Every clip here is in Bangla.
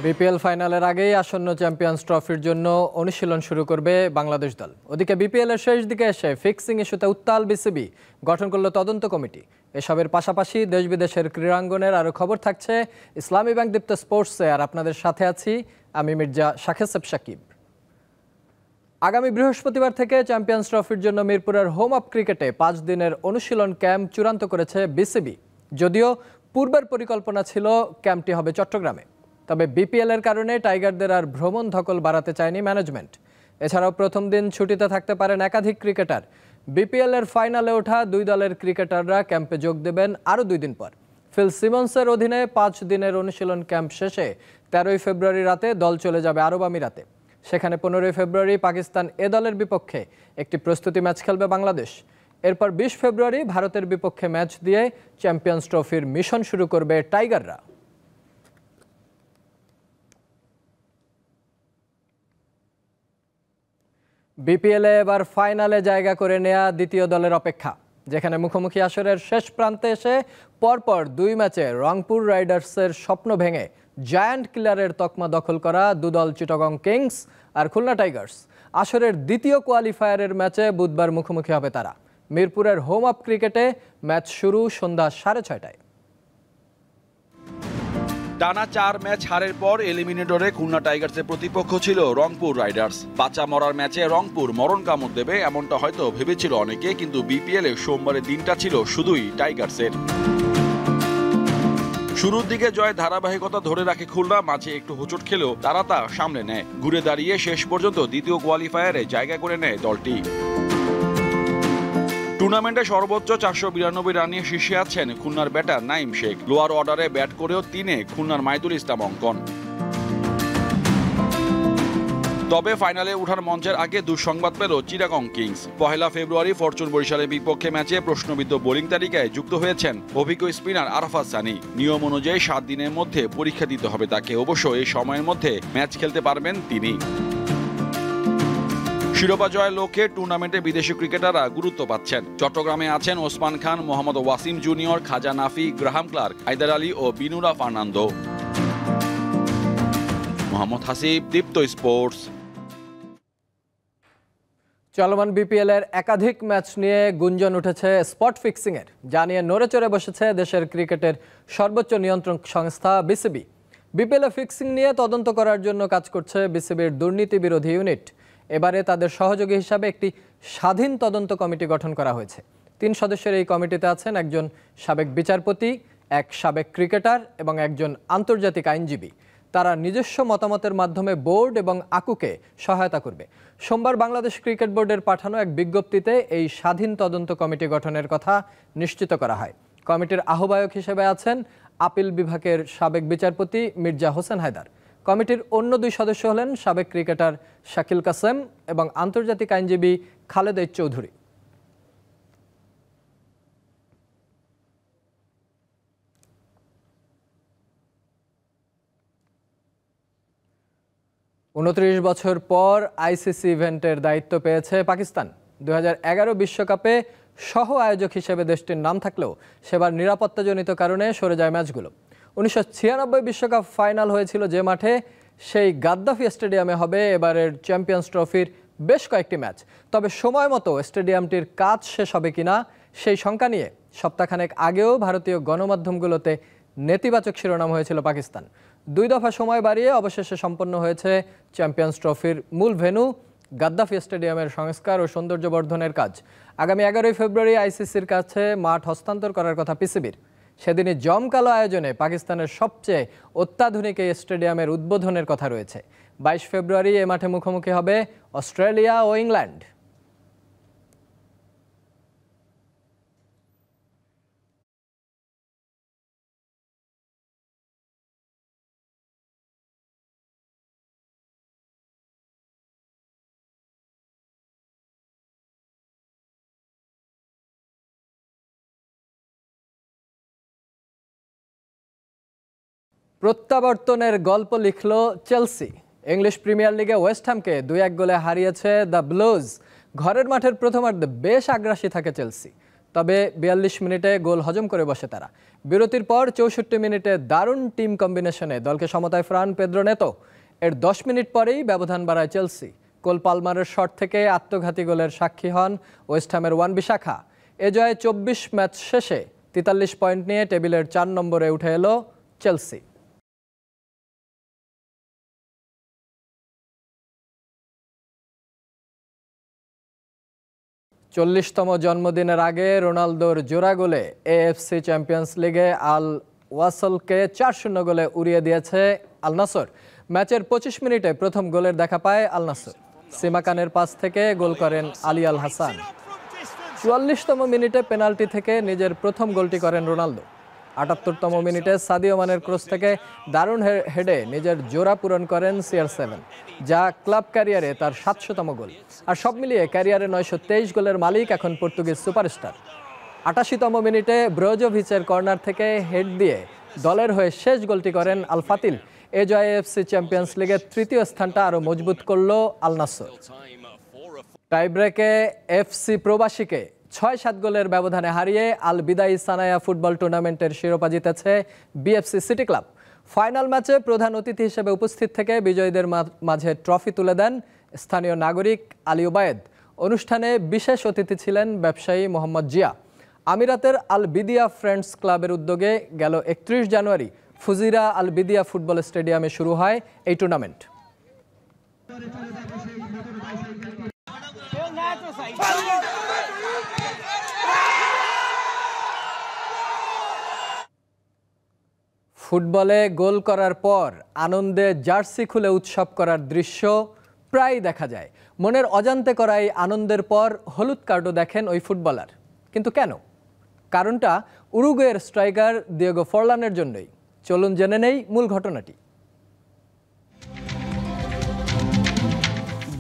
বিপিএল ফাইনালের আগেই আসন্ন চ্যাম্পিয়ন্স ট্রফির জন্য অনুশীলন শুরু করবে বাংলাদেশ দল। ওদিকে বিপিএল এর শেষ দিকে এসে ফিক্সিং ইস্যুতে উত্তাল বিসিবি গঠন করল তদন্ত কমিটি। এসবের পাশাপাশি দেশ বিদেশের ক্রীড়াঙ্গনের আরও খবর থাকছে ইসলামী ব্যাংক দীপ্ত স্পোর্টসে। আর আপনাদের সাথে আছি আমি মির্জা শাখেসেব সাকিব। আগামী বৃহস্পতিবার থেকে চ্যাম্পিয়ন্স ট্রফির জন্য মিরপুরের হোম অফ ক্রিকেটে 5 দিনের অনুশীলন ক্যাম্প চূড়ান্ত করেছে বিসিবি। যদিও পূর্বের পরিকল্পনা ছিল ক্যাম্পটি হবে চট্টগ্রামে, তবে বিপিএল এর কারণে টাইগারদের আর ভ্রমণ ধকল বাড়াতে চায়নি ম্যানেজমেন্ট। এছাড়াও প্রথম দিন ছুটিতে থাকতে পারেন একাধিক ক্রিকেটার। বিপিএল এর ফাইনালে ওঠা 2 দলের ক্রিকেটাররা ক্যাম্পে যোগ দেবেন আরও 2 দিন পর। ফিল সিমন্সের অধীনে 5 দিনের অনুশীলন ক্যাম্প শেষে 13ই ফেব্রুয়ারি রাতে দল চলে যাবে আরব আমিরাতে। সেখানে 15ই ফেব্রুয়ারি পাকিস্তান এ দলের বিপক্ষে একটি প্রস্তুতি ম্যাচ খেলবে বাংলাদেশ। এরপর 20 ফেব্রুয়ারি ভারতের বিপক্ষে ম্যাচ দিয়ে চ্যাম্পিয়ন্স ট্রফির মিশন শুরু করবে টাইগাররা। বিপিএলে এবার ফাইনালে জায়গা করে নেয়া দ্বিতীয় দলের অপেক্ষা, যেখানে মুখোমুখি আসরের শেষ প্রান্তে এসে পরপর 2 ম্যাচে রংপুর রাইডার্সের স্বপ্ন ভেঙে জায়ান্ট কিলারের তকমা দখল করা 2 দল চিটাগং কিংস আর খুলনা টাইগার্স। আসরের দ্বিতীয় কোয়ালিফায়ারের ম্যাচে বুধবার মুখোমুখি হবে তারা। মিরপুরের হোম অফ ক্রিকেটে ম্যাচ শুরু সন্ধ্যা 6:30টায়। টানা 4 ম্যাচ হারের পর এলিমিনেটরে খুলনা টাইগার্সের প্রতিপক্ষ ছিল রংপুর রাইডার্স। বাঁচা মরার ম্যাচে রংপুর মরণ কামড় দেবে এমনটা হয়তো ভেবেছিল অনেকে, কিন্তু বিপিএল এর সোমবারের দিনটা ছিল শুধুই টাইগার্সের। শুরুর দিকে জয় ধারাবাহিকতা ধরে রাখে খুলনা, মাঝে একটু হোঁচট খেলেও তারা তা সামলে নেয়। ঘুরে দাঁড়িয়ে শেষ পর্যন্ত দ্বিতীয় কোয়ালিফায়ারে জায়গা করে নেয় দলটি। টুর্নামেন্টে সর্বোচ্চ 492 রান নিয়ে শীর্ষে আছেন খুলনার ব্যাটার নাঈম শেখ। লোয়ার অর্ডারে ব্যাট করেও 3-এ খুলনার মাইদুল ইসলাম অঙ্কন। তবে ফাইনালে ওঠার মঞ্চের আগে দুঃসংবাদ পেল চিটাগং কিংস। 1 ফেব্রুয়ারি ফরচুন বরিশালের বিপক্ষে ম্যাচে প্রশ্নবিদ্ধ বোলিং তালিকায় যুক্ত হয়েছেন অভিজ্ঞ স্পিনার আরাফাত সানি। নিয়ম অনুযায়ী 7 দিনের মধ্যে পরীক্ষা দিতে হবে তাকে। অবশ্য এই সময়ের মধ্যে ম্যাচ খেলতে পারবেন তিনি। শিরোপা জয়ের লক্ষ্যে টুর্নামেন্টে বিদেশি ক্রিকেটাররা গুরুত্ব পাচ্ছেন। চট্টগ্রামে আছেন ওসমান খান, মোহাম্মদ ওয়াসিম জুনিয়র, খাজা নাফি, গ্রাহাম ক্লার্ক, হায়দার আলী ও বিনুরা ফার্নান্দো। মোহাম্মদ হাসিব, দীপ্ত স্পোর্টস। চলমান বিপিএল এর একাধিক ম্যাচ নিয়ে গুঞ্জন উঠেছে স্পট ফিক্সিং এর, যা নিয়ে নড়ে চড়ে বসেছে দেশের ক্রিকেটের সর্বোচ্চ নিয়ন্ত্রণ সংস্থা বিসিবি। বিপিএল এ ফিক্সিং নিয়ে তদন্ত করার জন্য কাজ করছে বিসিবির দুর্নীতি বিরোধী ইউনিট। এবারে তাদের সহযোগী হিসাবে একটি স্বাধীন তদন্ত কমিটি গঠন করা হয়েছে। 3 সদস্যের এই কমিটিতে আছেন একজন সাবেক বিচারপতি, এক সাবেক ক্রিকেটার এবং একজন আন্তর্জাতিক আইনজীবী। তারা নিজস্ব মতামতের মাধ্যমে বোর্ড এবং আকুকে সহায়তা করবে। সোমবার বাংলাদেশ ক্রিকেট বোর্ডের পাঠানো এক বিজ্ঞপ্তিতে এই স্বাধীন তদন্ত কমিটি গঠনের কথা নিশ্চিত করা হয়। কমিটির আহ্বায়ক হিসেবে আছেন আপিল বিভাগের সাবেক বিচারপতি মির্জা হোসেন হায়দার। কমিটির অন্য 2 সদস্য হলেন সাবেক ক্রিকেটার শাকিল কাসেম এবং আন্তর্জাতিক আইনজীবী খালেদ চৌধুরী। উনত্রিশ বছর পর আইসিসি ইভেন্টের দায়িত্ব পেয়েছে পাকিস্তান। 2011 বিশ্বকাপে সহ আয়োজক হিসেবে দেশটির নাম থাকলেও সেবার নিরাপত্তাজনিত কারণে সরে যায় ম্যাচগুলো। 1996 বিশ্বকাপ ফাইনাল হয়েছিল যে মাঠে, সেই গাদ্দাফি স্টেডিয়ামে হবে এবারের চ্যাম্পিয়ন্স ট্রফির বেশ কয়েকটি ম্যাচ। তবে সময় মতো স্টেডিয়ামটির কাজ শেষ হবে কিনা সেই শঙ্কা নিয়ে সপ্তাহখানেক আগেও ভারতীয় গণমাধ্যমগুলোতে নেতিবাচক শিরোনাম হয়েছিল পাকিস্তান। 2 দফা সময় বাড়িয়ে অবশেষে সম্পন্ন হয়েছে চ্যাম্পিয়ন্স ট্রফির মূল ভেন্যু গাদ্দাফি স্টেডিয়ামের সংস্কার ও সৌন্দর্যবর্ধনের কাজ। আগামী 11ই ফেব্রুয়ারি আইসিসির কাছে মাঠ হস্তান্তর করার কথা পিসিবির। সেদিনই জমকালো আয়োজনে পাকিস্তানের সবচেয়ে অত্যাধুনিক এই স্টেডিয়ামের উদ্বোধনের কথা রয়েছে। 22 ফেব্রুয়ারি এ মাঠে মুখোমুখি হবে অস্ট্রেলিয়া ও ইংল্যান্ড। প্রত্যাবর্তনের গল্প লিখল চেলসি। ইংলিশ প্রিমিয়ার লিগে ওয়েস্ট হ্যামকে 2-1 গোলে হারিয়েছে দ্য ব্লুজ। ঘরের মাঠের প্রথমার্ধে বেশ আগ্রাসী থাকে চেলসি। তবে ৪২ মিনিটে গোল হজম করে বসে তারা। বিরতির পর ৬৪ মিনিটে দারুণ টিম কম্বিনেশনে দলকে সমতায় ফ্রান পেদ্রো নেতো। এর ১০ মিনিট পরেই ব্যবধান বাড়ায় চেলসি। কোল পালমারের শট থেকে আত্মঘাতী গোলের সাক্ষী হন ওয়েস্ট হ্যামের ওয়ান-বিশাখা। এ জয়ে ২৪ ম্যাচ শেষে ৪৩ পয়েন্ট নিয়ে টেবিলের ৪ নম্বরে উঠে এলো চেলসি। চল্লিশতম জন্মদিনের আগে রোনালদোর জোড়া গোলে এএফসি চ্যাম্পিয়ন্স লিগে আল ওয়াসলকে ৪-০ গোলে উড়িয়ে দিয়েছে আল নাসর। ম্যাচের ২৫ মিনিটে প্রথম গোলের দেখা পায় আল নাসর। সিমাকানের পাস থেকে গোল করেন আলী আল হাসান। ৪৪তম মিনিটে পেনাল্টি থেকে নিজের প্রথম গোলটি করেন রোনালদো। ৭৮তম মিনিটে সাদিও মানের ক্রস থেকে দারুণ হেডে নিজের জোড়া পূরণ করেন CR7, যা ক্লাব ক্যারিয়ারে তার ৭০০তম গোল। আর সব মিলিয়ে ক্যারিয়ারে ৯২৩ গোলের মালিক এখন পর্তুগিজ সুপারস্টার। ৮৮তম মিনিটে ব্রোজোভিচের কর্নার থেকে হেড দিয়ে দলের হয়ে শেষ গোলটি করেন আল ফাতিল। এ জয়ে এএফসি চ্যাম্পিয়ন্স লিগের তৃতীয় স্থানটা আরও মজবুত করল আল নাসর। টাইব্রেকে এফসি প্রবাসীকে ৬-৭ গোলের ব্যবধানে হারিয়ে আল বিদাই সানায়া ফুটবল টুর্নামেন্টের শিরোপা জিতেছে বিএফসি সিটি ক্লাব। ফাইনাল ম্যাচে প্রধান অতিথি হিসেবে উপস্থিত থেকে বিজয়ীদের মাঝে ট্রফি তুলে দেন স্থানীয় নাগরিক আলী ওবায়েদ। অনুষ্ঠানে বিশেষ অতিথি ছিলেন ব্যবসায়ী মোহাম্মদ জিয়া। আমিরাতের আল বিদিয়া ফ্রেন্ডস ক্লাবের উদ্যোগে গেল ৩১ জানুয়ারি ফুজিরা আল বিদিয়া ফুটবল স্টেডিয়ামে শুরু হয় এই টুর্নামেন্ট। ফুটবলে গোল করার পর আনন্দে জার্সি খুলে উৎসব করার দৃশ্য প্রায় দেখা যায়। মনের অজান্তে করা এই আনন্দের পর হলুদ কার্ডও দেখেন ওই ফুটবলার। কিন্তু কেন? কারণটা উরুগুয়ের স্ট্রাইকার দিয়েগো ফরলানের জন্যই। চলুন জেনে নেই মূল ঘটনাটি।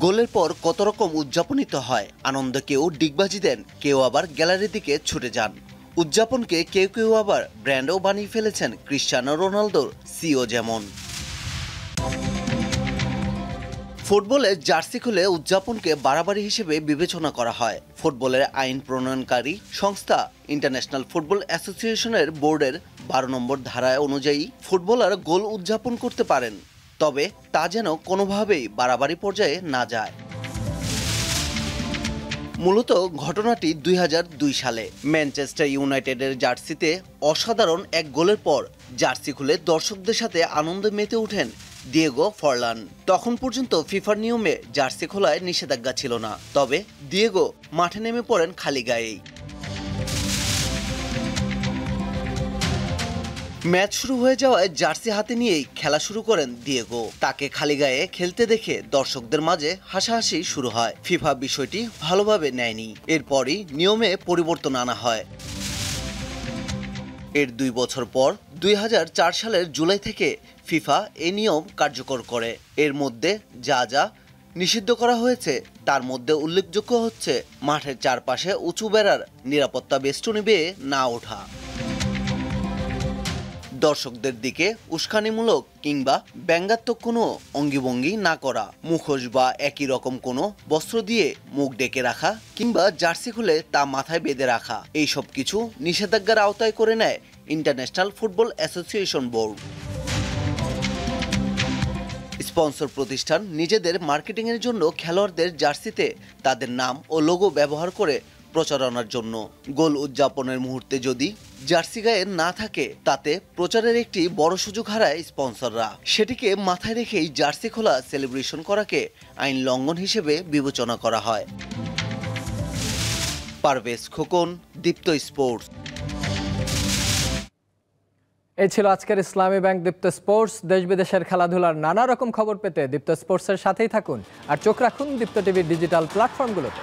গোলের পর কত রকম উদযাপনিত হয়। আনন্দে কেউ ডিগবাজি দেন, কেউ আবার গ্যালারির দিকে ছুটে যান। উদযাপনকে কেউ কেউ আবার ব্র্যান্ডও বানিয়ে ফেলেছেন ক্রিশ্চিয়ানো রোনালদোর সিও যেমন। ফুটবলে জার্সি খুলে উদযাপনকে বাড়াবাড়ি হিসেবে বিবেচনা করা হয়। ফুটবলের আইন প্রণয়নকারী সংস্থা ইন্টারন্যাশনাল ফুটবল অ্যাসোসিয়েশনের বোর্ডের ১২ নম্বর ধারায় অনুযায়ী ফুটবলার গোল উদযাপন করতে পারেন, তবে তা যেন কোনোভাবেই বাড়াবাড়ি পর্যায়ে না যায়। মূলত ঘটনাটি ২০০২ সালে ম্যানচেস্টার ইউনাইটেডের জার্সিতে অসাধারণ এক গোলের পর জার্সি খুলে দর্শকদের সাথে আনন্দে মেতে ওঠেন দিয়েগো ফরলান। তখন পর্যন্ত ফিফার নিয়মে জার্সি খোলায় নিষেধাজ্ঞা ছিল না, তবে দিয়েগো মাঠে নেমে পড়েন খালি গায়েই। ম্যাচ শুরু হয়ে যাওয়ায় জার্সি হাতে নিয়েই খেলা শুরু করেন দিয়েগো। তাকে খালি গায়ে খেলতে দেখে দর্শকদের মাঝে হাসাহাসি শুরু হয়। ফিফা বিষয়টি ভালোভাবে নেয়নি। এরপরই নিয়মে পরিবর্তন আনা হয়। এর ২ বছর পর ২০০৪ সালের জুলাই থেকে ফিফা এই নিয়ম কার্যকর করে। এর মধ্যে যা যা নিষিদ্ধ করা হয়েছে তার মধ্যে উল্লেখযোগ্য হচ্ছে মাঠের চারপাশে উঁচু বেড়ার নিরাপত্তা বেষ্টনী বেয়ে না ওঠা, দর্শকদের দিকে উস্কানিমূলক কিংবা ব্যঙ্গাত্মক কোনো অঙ্গিভঙ্গি না করা, মুখোশ বা একই রকম কোনো বস্ত্র দিয়ে মুখ ডেকে রাখা কিংবা জার্সি খুলে তা মাথায় বেঁধে রাখা, এইসব কিছু নিষেধাজ্ঞার আওতায় করে নেয় international football association board. Sponsor প্রতিষ্ঠান নিজেদের মার্কেটিংয়ের জন্য খেলোয়াড়দের জার্সিতে তাদের নাম ও লোগো ব্যবহার করে প্রচারণার জন্য। গোল উদযাপনের মুহূর্তে যদি জার্সি গায়ে না থাকে, তাতে প্রচারের একটি বড় সুযোগ হারায় স্পন্সররা। সেটিকে মাথায় রেখেই জার্সি খোলা সেলিব্রেশন করাকে আইন লঙ্ঘন হিসেবে বিবেচনা করা হয়। পারভেজ খোকন, দীপ্ত স্পোর্টস। এই ছিল আজকের ইসলামী ব্যাংক দীপ্ত স্পোর্টস। দেশ বিদেশের খেলাধুলার নানা রকম খবর পেতে দীপ্ত স্পোর্টসের সাথেই থাকুন আর চোখ রাখুন দীপ্ত টিভির ডিজিটাল প্ল্যাটফর্মগুলোতে।